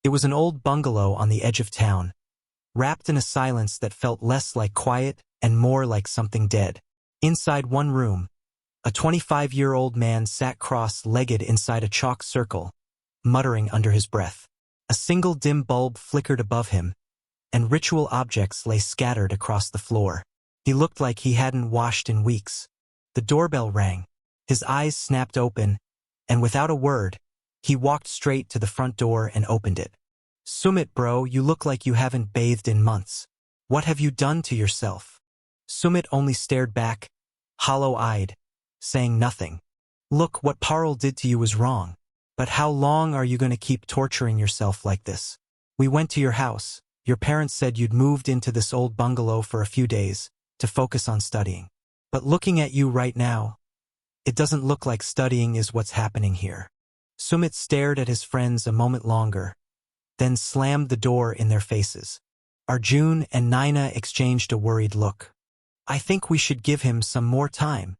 It was an old bungalow on the edge of town, wrapped in a silence that felt less like quiet and more like something dead. Inside one room, a 25-year-old man sat cross-legged inside a chalk circle, muttering under his breath. A single dim bulb flickered above him, and ritual objects lay scattered across the floor. He looked like he hadn't washed in weeks. The doorbell rang. His eyes snapped open, and without a word, he walked straight to the front door and opened it. "Sumit, bro, you look like you haven't bathed in months. What have you done to yourself?" Sumit only stared back, hollow-eyed, saying nothing. "Look, what Parul did to you was wrong. But how long are you going to keep torturing yourself like this? We went to your house. Your parents said you'd moved into this old bungalow for a few days to focus on studying. But looking at you right now, it doesn't look like studying is what's happening here." Sumit stared at his friends a moment longer, then slammed the door in their faces. Arjun and Naina exchanged a worried look. "I think we should give him some more time.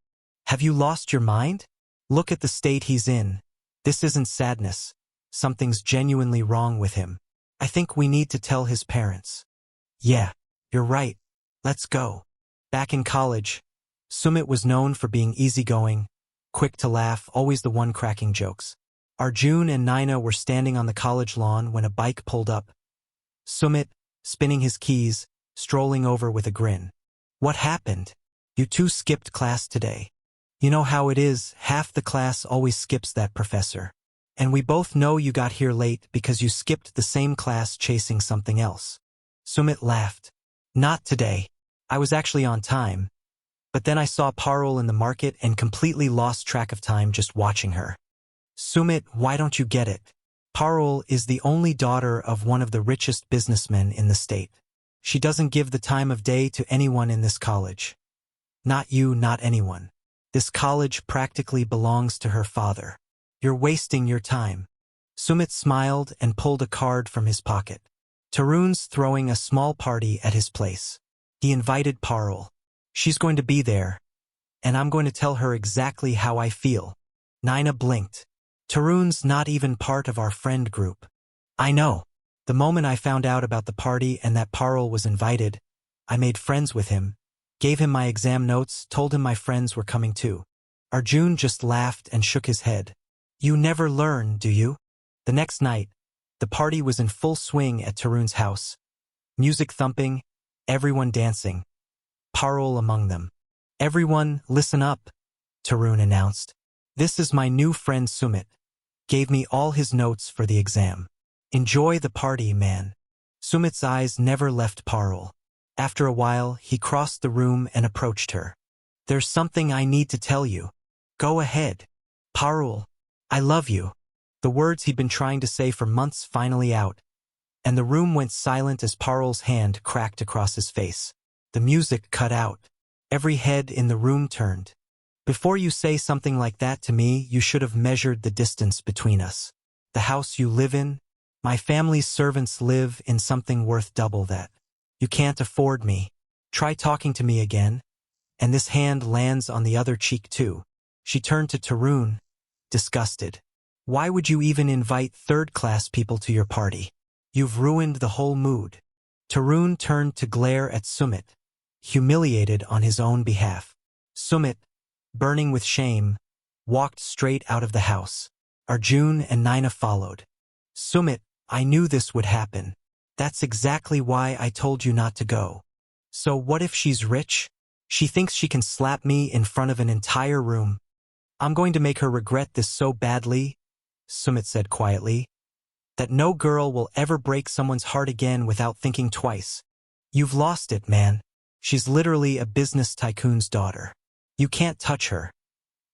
Have you lost your mind? Look at the state he's in. This isn't sadness. Something's genuinely wrong with him. I think we need to tell his parents." "Yeah, you're right. Let's go." Back in college, Sumit was known for being easygoing, quick to laugh, always the one cracking jokes. Arjun and Naina were standing on the college lawn when a bike pulled up. Sumit, spinning his keys, strolling over with a grin. "What happened? You two skipped class today." "You know how it is, half the class always skips that professor. And we both know you got here late because you skipped the same class chasing something else." Sumit laughed. "Not today. I was actually on time. But then I saw Parul in the market and completely lost track of time just watching her." "Sumit, why don't you get it? Parul is the only daughter of one of the richest businessmen in the state. She doesn't give the time of day to anyone in this college. Not you, not anyone. This college practically belongs to her father. You're wasting your time." Sumit smiled and pulled a card from his pocket. "Tarun's throwing a small party at his place. He invited Parul. She's going to be there, and I'm going to tell her exactly how I feel." Naina blinked. "Tarun's not even part of our friend group." "I know. The moment I found out about the party and that Parul was invited, I made friends with him, gave him my exam notes, told him my friends were coming too." Arjun just laughed and shook his head. "You never learn, do you?" The next night, the party was in full swing at Tarun's house. Music thumping, everyone dancing. Parul among them. "Everyone, listen up," Tarun announced. "This is my new friend Sumit. Gave me all his notes for the exam. Enjoy the party, man." Sumit's eyes never left Parul. After a while, he crossed the room and approached her. "There's something I need to tell you." "Go ahead." "Parul, I love you." The words he'd been trying to say for months finally out, and the room went silent as Parul's hand cracked across his face. The music cut out. Every head in the room turned. "Before you say something like that to me, you should have measured the distance between us. The house you live in, my family's servants live in something worth double that. You can't afford me. Try talking to me again." And this hand lands on the other cheek too. She turned to Tarun, disgusted. "Why would you even invite third-class people to your party? You've ruined the whole mood." Tarun turned to glare at Sumit, humiliated on his own behalf. Sumit, burning with shame, walked straight out of the house. Arjun and Naina followed. "Sumit, I knew this would happen. That's exactly why I told you not to go." "So what if she's rich? She thinks she can slap me in front of an entire room. I'm going to make her regret this so badly," Sumit said quietly, "that no girl will ever break someone's heart again without thinking twice. You've lost it, man. She's literally a business tycoon's daughter. You can't touch her.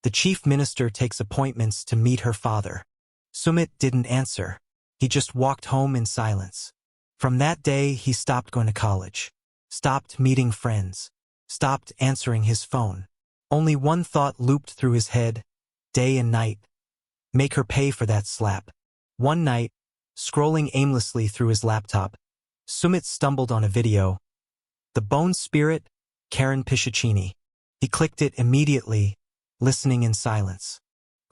The chief minister takes appointments to meet her father." Sumit didn't answer. He just walked home in silence. From that day, he stopped going to college, stopped meeting friends, stopped answering his phone. Only one thought looped through his head, day and night. Make her pay for that slap. One night, scrolling aimlessly through his laptop, Sumit stumbled on a video. The Bone Spirit, Karen Piscicini. He clicked it immediately, listening in silence.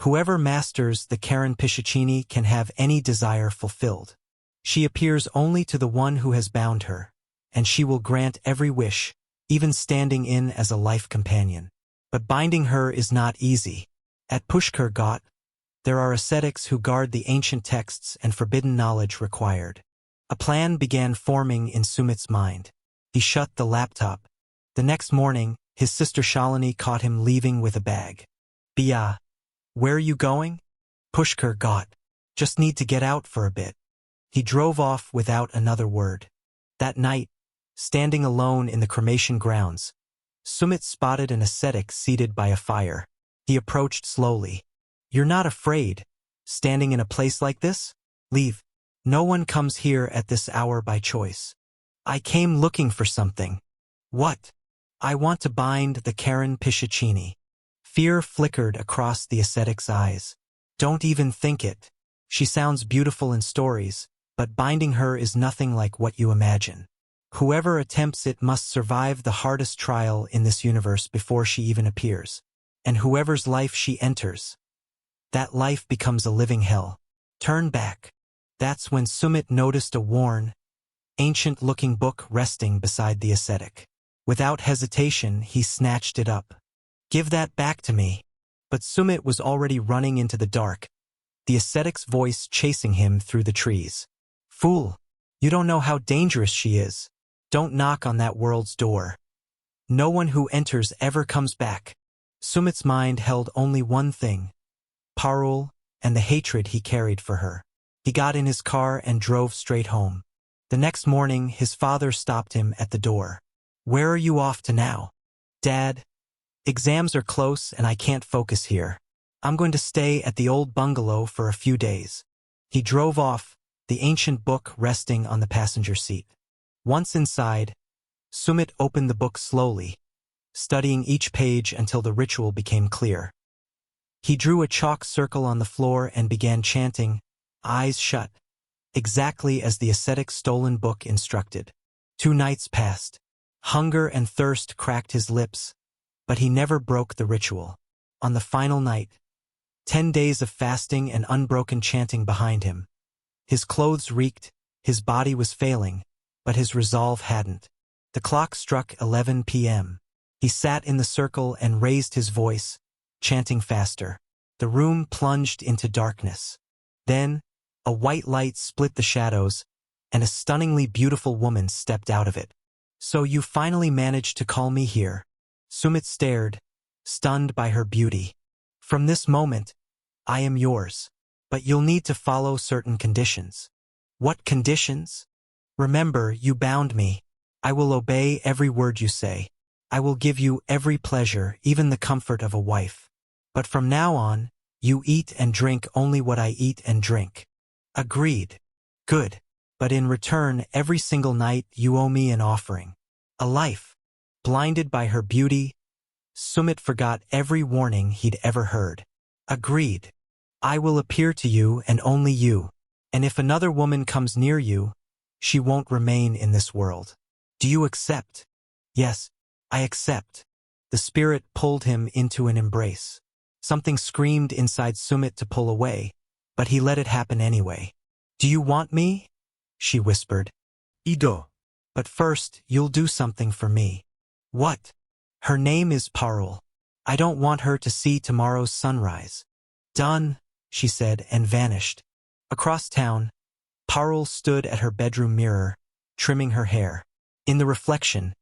Whoever masters the Karen Piscicini can have any desire fulfilled. She appears only to the one who has bound her, and she will grant every wish, even standing in as a life companion. But binding her is not easy. At Pushkar Ghat, there are ascetics who guard the ancient texts and forbidden knowledge required. A plan began forming in Sumit's mind. He shut the laptop. The next morning, his sister Shalini caught him leaving with a bag. Bia, where are you going? Pushkar Ghat. Just need to get out for a bit. He drove off without another word. That night, standing alone in the cremation grounds, Sumit spotted an ascetic seated by a fire. He approached slowly. You're not afraid, standing in a place like this? Leave. No one comes here at this hour by choice. I came looking for something. What? I want to bind the Karen Pichachini. Fear flickered across the ascetic's eyes. Don't even think it. She sounds beautiful in stories, but binding her is nothing like what you imagine. Whoever attempts it must survive the hardest trial in this universe before she even appears. And whoever's life she enters, that life becomes a living hell. Turn back. That's when Sumit noticed a worn, ancient-looking book resting beside the ascetic. Without hesitation, he snatched it up. Give that back to me. But Sumit was already running into the dark, the ascetic's voice chasing him through the trees. Fool! You don't know how dangerous she is. Don't knock on that world's door. No one who enters ever comes back. Sumit's mind held only one thing: Parul and the hatred he carried for her. He got in his car and drove straight home. The next morning, his father stopped him at the door. Where are you off to now? Dad, exams are close and I can't focus here. I'm going to stay at the old bungalow for a few days. He drove off, the ancient book resting on the passenger seat. Once inside, Sumit opened the book slowly, studying each page until the ritual became clear. He drew a chalk circle on the floor and began chanting, eyes shut, exactly as the ascetic's stolen book instructed. 2 nights passed. Hunger and thirst cracked his lips, but he never broke the ritual. On the final night, 10 days of fasting and unbroken chanting behind him. His clothes reeked, his body was failing, but his resolve hadn't. The clock struck 11 p.m. He sat in the circle and raised his voice, chanting faster. The room plunged into darkness. Then, a white light split the shadows, and a stunningly beautiful woman stepped out of it. So you finally managed to call me here. Sumit stared, stunned by her beauty. From this moment, I am yours. But you'll need to follow certain conditions. What conditions? Remember, you bound me. I will obey every word you say. I will give you every pleasure, even the comfort of a wife. But from now on, you eat and drink only what I eat and drink. Agreed. Good. But in return, every single night you owe me an offering. A life. Blinded by her beauty, Sumit forgot every warning he'd ever heard. Agreed. I will appear to you and only you. And if another woman comes near you, she won't remain in this world. Do you accept? Yes, I accept. The spirit pulled him into an embrace. Something screamed inside Sumit to pull away, but he let it happen anyway. Do you want me? She whispered. Ido. But first, you'll do something for me. What? Her name is Parul. I don't want her to see tomorrow's sunrise. Done, she said and vanished. Across town, Parul stood at her bedroom mirror, trimming her hair. In the reflection,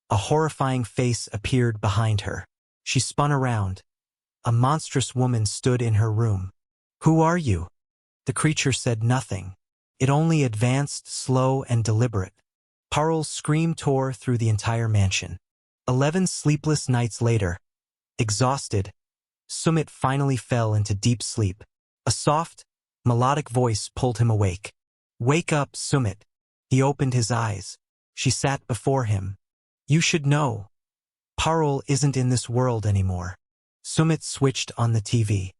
a horrifying face appeared behind her. She spun around. A monstrous woman stood in her room. Who are you? The creature said nothing. It only advanced, slow and deliberate. Parul's scream tore through the entire mansion. 11 sleepless nights later, exhausted, Sumit finally fell into deep sleep. A soft, melodic voice pulled him awake. Wake up, Sumit. He opened his eyes. She sat before him. You should know. Parul isn't in this world anymore. Sumit switched on the TV.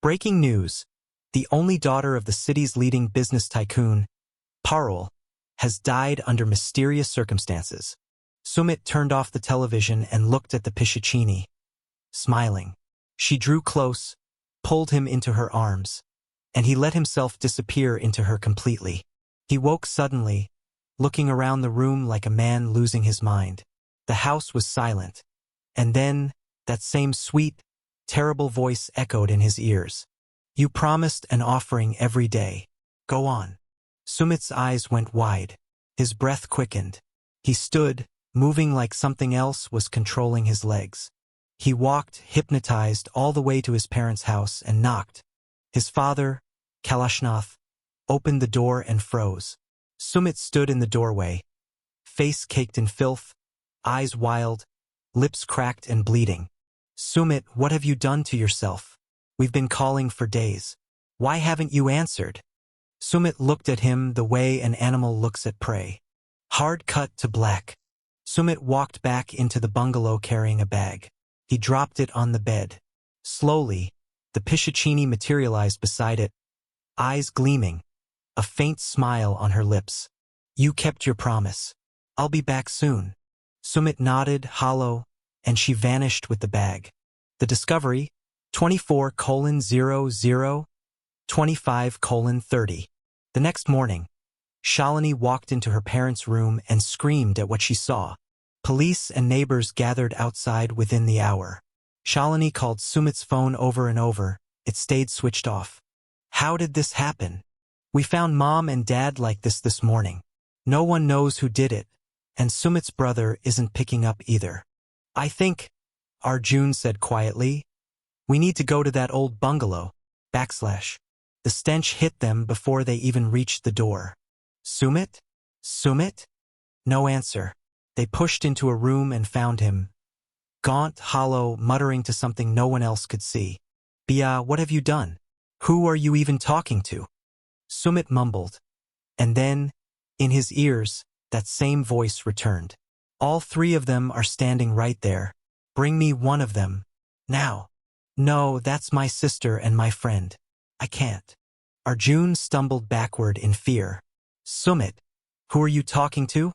Breaking news. The only daughter of the city's leading business tycoon, Parul, has died under mysterious circumstances. Sumit turned off the television and looked at the Pichachini, smiling. She drew close, pulled him into her arms, and he let himself disappear into her completely. He woke suddenly, looking around the room like a man losing his mind. The house was silent. And then, that same sweet, terrible voice echoed in his ears. You promised an offering every day. Go on. Sumit's eyes went wide. His breath quickened. He stood, moving like something else was controlling his legs. He walked, hypnotized, all the way to his parents' house and knocked. His father, Kalashnath, opened the door and froze. Sumit stood in the doorway, face caked in filth, eyes wild, lips cracked and bleeding. Sumit, what have you done to yourself? We've been calling for days. Why haven't you answered? Sumit looked at him the way an animal looks at prey. Hard cut to black. Sumit walked back into the bungalow carrying a bag. He dropped it on the bed. Slowly, the Pichichini materialized beside it, eyes gleaming, a faint smile on her lips. You kept your promise. I'll be back soon. Sumit nodded, hollow, and she vanished with the bag. The discovery, 24:00, 25:30. The next morning, Shalini walked into her parents' room and screamed at what she saw. Police and neighbors gathered outside within the hour. Shalini called Sumit's phone over and over. It stayed switched off. How did this happen? We found Mom and Dad like this morning. No one knows who did it, and Sumit's brother isn't picking up either. I think, Arjun said quietly, we need to go to that old bungalow. The stench hit them before they even reached the door. Sumit? Sumit? No answer. They pushed into a room and found him. Gaunt, hollow, muttering to something no one else could see. Bia, what have you done? Who are you even talking to? Sumit mumbled. And then, in his ears, that same voice returned. All three of them are standing right there. Bring me one of them. Now. No, that's my sister and my friend. I can't. Arjun stumbled backward in fear. Sumit, who are you talking to?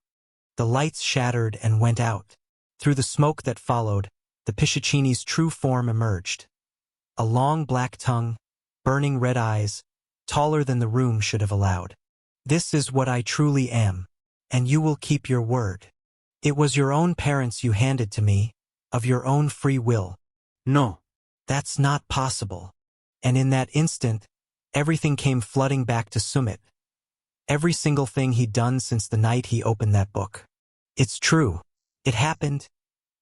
The lights shattered and went out. Through the smoke that followed, the Pichichini's true form emerged. A long black tongue, burning red eyes, taller than the room should have allowed. This is what I truly am, and you will keep your word. It was your own parents you handed to me, of your own free will. No, that's not possible. And in that instant, everything came flooding back to Sumit. Every single thing he'd done since the night he opened that book. It's true. It happened,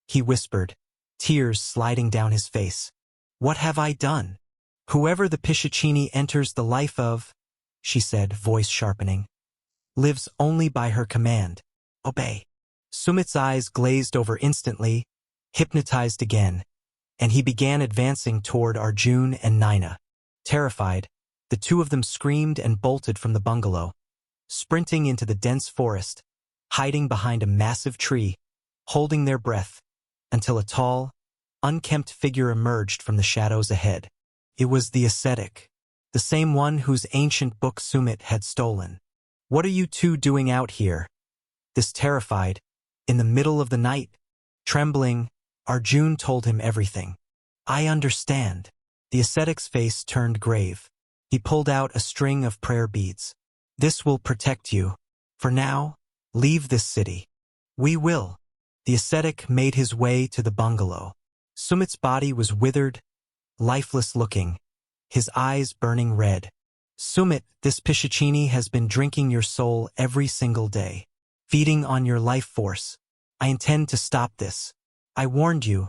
he whispered, tears sliding down his face. What have I done? Whoever the Pichichini enters the life of, she said, voice sharpening, lives only by her command. Obey. Sumit's eyes glazed over instantly, hypnotized again, and he began advancing toward Arjun and Naina. Terrified, the two of them screamed and bolted from the bungalow, sprinting into the dense forest, hiding behind a massive tree, holding their breath, until a tall, unkempt figure emerged from the shadows ahead. It was the ascetic, the same one whose ancient book Sumit had stolen. What are you two doing out here? This terrified, in the middle of the night, trembling, Arjun told him everything. I understand. The ascetic's face turned grave. He pulled out a string of prayer beads. This will protect you. For now, leave this city. We will. The ascetic made his way to the bungalow. Sumit's body was withered, lifeless looking, his eyes burning red. Sumit, this Pichichini has been drinking your soul every single day, feeding on your life force. I intend to stop this. I warned you.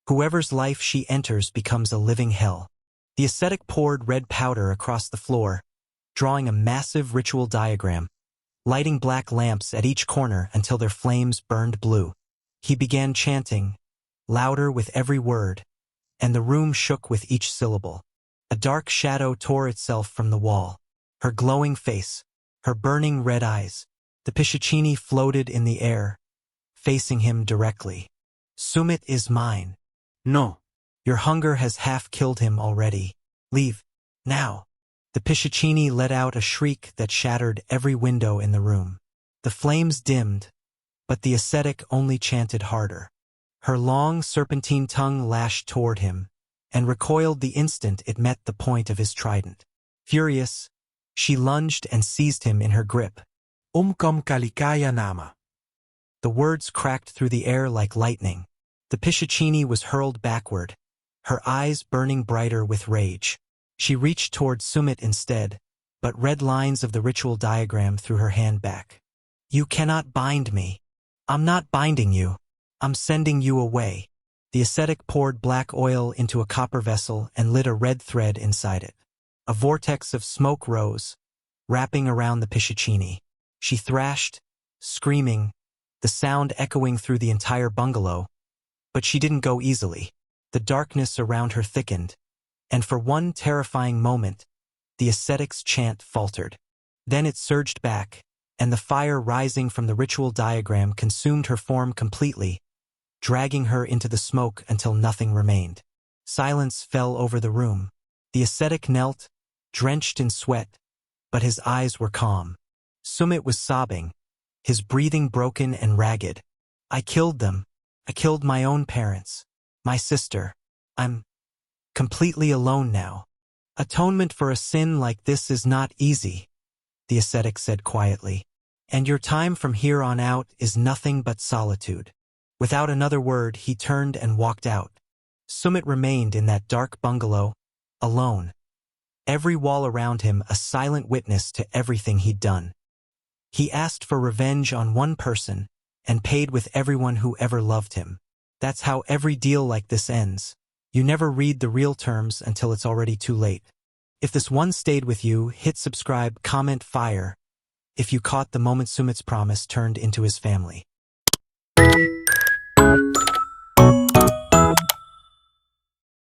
Whoever's life she enters becomes a living hell. The ascetic poured red powder across the floor, drawing a massive ritual diagram, lighting black lamps at each corner until their flames burned blue. He began chanting, louder with every word, and the room shook with each syllable. A dark shadow tore itself from the wall. Her glowing face, her burning red eyes. The Pichichini floated in the air, facing him directly. Sumit is mine. No. Your hunger has half killed him already. Leave. Now. The Pichichini let out a shriek that shattered every window in the room. The flames dimmed, but the ascetic only chanted harder. Her long serpentine tongue lashed toward him, and recoiled the instant it met the point of his trident. Furious, She lunged and seized him in her grip. Umkom kalikaya nama. The words cracked through the air like lightning. The Pichichini was hurled backward, her eyes burning brighter with rage. She reached toward Sumit instead, but red lines of the ritual diagram threw her hand back. You cannot bind me. I'm not binding you. I'm sending you away. The ascetic poured black oil into a copper vessel and lit a red thread inside it. A vortex of smoke rose, wrapping around the Pichichini. She thrashed, screaming, the sound echoing through the entire bungalow, but she didn't go easily. The darkness around her thickened, and for one terrifying moment, the ascetic's chant faltered. Then it surged back, and the fire rising from the ritual diagram consumed her form completely, dragging her into the smoke until nothing remained. Silence fell over the room. The ascetic knelt, drenched in sweat, but his eyes were calm. Sumit was sobbing, his breathing broken and ragged. I killed them. I killed my own parents, my sister. I'm completely alone now. Atonement for a sin like this is not easy, the ascetic said quietly. And your time from here on out is nothing but solitude. Without another word, he turned and walked out. Sumit remained in that dark bungalow, alone. Every wall around him a silent witness to everything he'd done. He asked for revenge on one person and paid with everyone who ever loved him. That's how every deal like this ends. You never read the real terms until it's already too late. If this one stayed with you, hit subscribe, comment, fire. If you caught the moment Sumit's promise turned into his family.